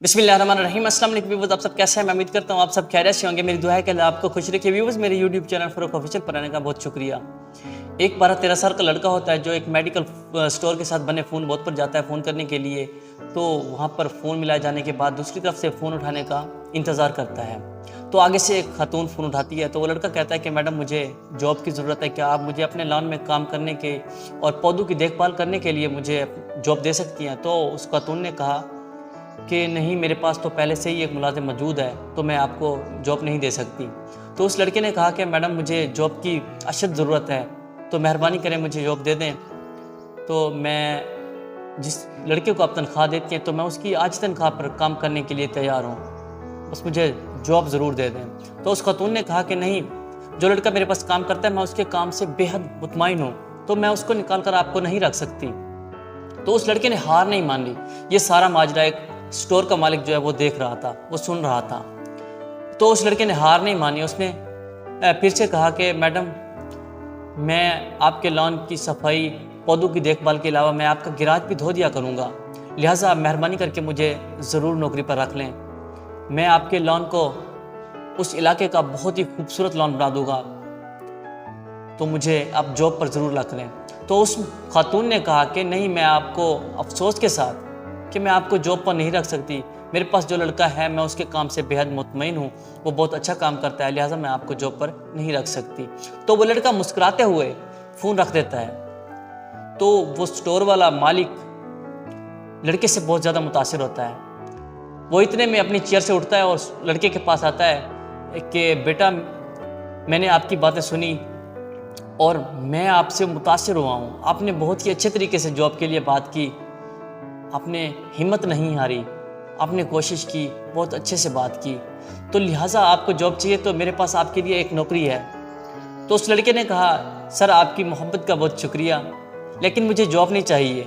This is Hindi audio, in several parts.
बिस्मिल्लाहिर्रहमानिर्रहीम। अस्सलाम वालेकुम व्यूअर्स, आप सब कैसे हैं? मैं उम्मीद करता हूँ आप सब खैरियत से होंगे। मेरी दुआ है कि अल्लाह आपको खुश रखे। व्यूअर्स, मेरे यूट्यूब चैनल फ़ारूक ऑफिशियल पर आने का बहुत शुक्रिया। एक 12-13 साल का लड़का होता है जो एक मेडिकल स्टोर के साथ बने फ़ोन बहुत पर जाता है फ़ोन करने के लिए। तो वहाँ पर फ़ोन मिलाए जाने के बाद दूसरी तरफ से फ़ोन उठाने का इंतज़ार करता है। तो आगे से एक खातून फ़ोन उठाती है, तो वो लड़का कहता है कि मैडम, मुझे जॉब की ज़रूरत है, क्या आप मुझे अपने लॉन में काम करने के और पौधों की देखभाल करने के लिए मुझे जॉब दे सकती हैं? तो उस खातून ने कहा कि नहीं, मेरे पास तो पहले से ही एक मुलाजिम मौजूद है, तो मैं आपको जॉब नहीं दे सकती। तो उस लड़के ने कहा कि मैडम, मुझे जॉब की अशद ज़रूरत है, तो मेहरबानी करें मुझे जॉब दे दें। तो मैं जिस लड़के को आप तनख्वाह देती हैं, तो मैं उसकी आज तनख्वाह पर काम करने के लिए तैयार हूँ, बस मुझे जॉब ज़रूर दे दें। तो उस खातून ने कहा कि नहीं, जो लड़का मेरे पास काम करता है मैं उसके काम से बेहद मुतमईन हूँ, तो मैं उसको निकाल कर आपको नहीं रख सकती। तो उस लड़के ने हार नहीं मान ली। ये सारा माजरा एक स्टोर का मालिक जो है वो देख रहा था, वो सुन रहा था। तो उस लड़के ने हार नहीं मानी। उसने फिर से कहा कि मैडम, मैं आपके लॉन की सफाई, पौधों की देखभाल के अलावा मैं आपका गिराज भी धो दिया करूँगा, लिहाजा आप मेहरबानी करके मुझे ज़रूर नौकरी पर रख लें। मैं आपके लॉन को उस इलाके का बहुत ही खूबसूरत लॉन बना दूँगा, तो मुझे आप जॉब पर ज़रूर रख लें। तो उस खातून ने कहा कि नहीं, मैं आपको अफसोस के साथ कि मैं आपको जॉब पर नहीं रख सकती। मेरे पास जो लड़का है मैं उसके काम से बेहद मुतमईन हूँ, वो बहुत अच्छा काम करता है, लिहाजा मैं आपको जॉब पर नहीं रख सकती। तो वो लड़का मुस्कुराते हुए फ़ोन रख देता है। तो वो स्टोर वाला मालिक लड़के से बहुत ज़्यादा मुतासिर होता है। वो इतने में अपनी चेयर से उठता है और लड़के के पास आता है कि बेटा, मैंने आपकी बातें सुनी और मैं आपसे मुतासिर हुआ हूँ। आपने बहुत ही अच्छे तरीके से जॉब के लिए बात की, आपने हिम्मत नहीं हारी, आपने कोशिश की, बहुत अच्छे से बात की, तो लिहाजा आपको जॉब चाहिए तो मेरे पास आपके लिए एक नौकरी है। तो उस लड़के ने कहा, सर आपकी मोहब्बत का बहुत शुक्रिया, लेकिन मुझे जॉब नहीं चाहिए।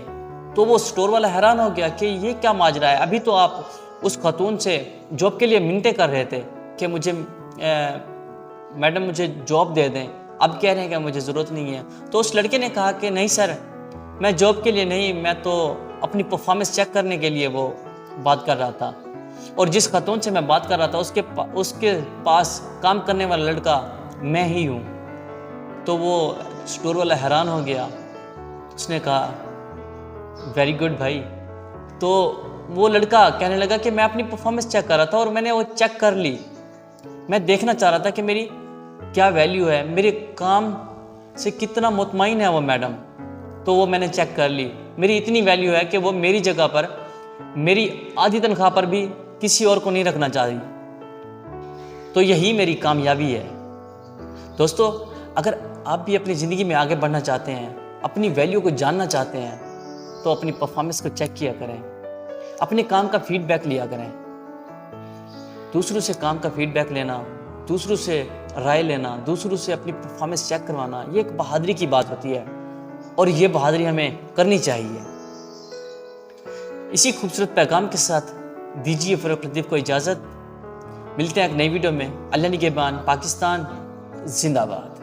तो वो स्टोर वाला हैरान हो गया कि ये क्या माजरा है, अभी तो आप उस खातून से जॉब के लिए मिन्नतें कर रहे थे कि मुझे मैडम मुझे जॉब दे दें, अब कह रहे हैं कि मुझे ज़रूरत नहीं है। तो उस लड़के ने कहा कि नहीं सर, मैं जॉब के लिए नहीं, मैं तो अपनी परफॉर्मेंस चेक करने के लिए वो बात कर रहा था, और जिस खातून से मैं बात कर रहा था उसके पास काम करने वाला लड़का मैं ही हूँ। तो वो स्टोर वाला हैरान हो गया। उसने कहा वेरी गुड भाई। तो वो लड़का कहने लगा कि मैं अपनी परफॉर्मेंस चेक कर रहा था और मैंने वो चेक कर ली। मैं देखना चाह रहा था कि मेरी क्या वैल्यू है, मेरे काम से कितना मुतमईन है वो मैडम। तो वो मैंने चेक कर ली, मेरी इतनी वैल्यू है कि वो मेरी जगह पर मेरी आधी तनख्वाह पर भी किसी और को नहीं रखना चाह रही। तो यही मेरी कामयाबी है। दोस्तों, अगर आप भी अपनी ज़िंदगी में आगे बढ़ना चाहते हैं, अपनी वैल्यू को जानना चाहते हैं, तो अपनी परफॉर्मेंस को चेक किया करें, अपने काम का फीडबैक लिया करें। दूसरों से काम का फीडबैक लेना, दूसरों से राय लेना, दूसरों से अपनी परफॉर्मेंस चेक करवाना, ये एक बहादुरी की बात होती है और ये बहादुरी हमें करनी चाहिए। इसी खूबसूरत पैगाम के साथ दीजिए फ़ारूक लतीफ़ को इजाज़त। मिलते हैं एक नई वीडियो में। अल्लाह निगहबान। पाकिस्तान जिंदाबाद।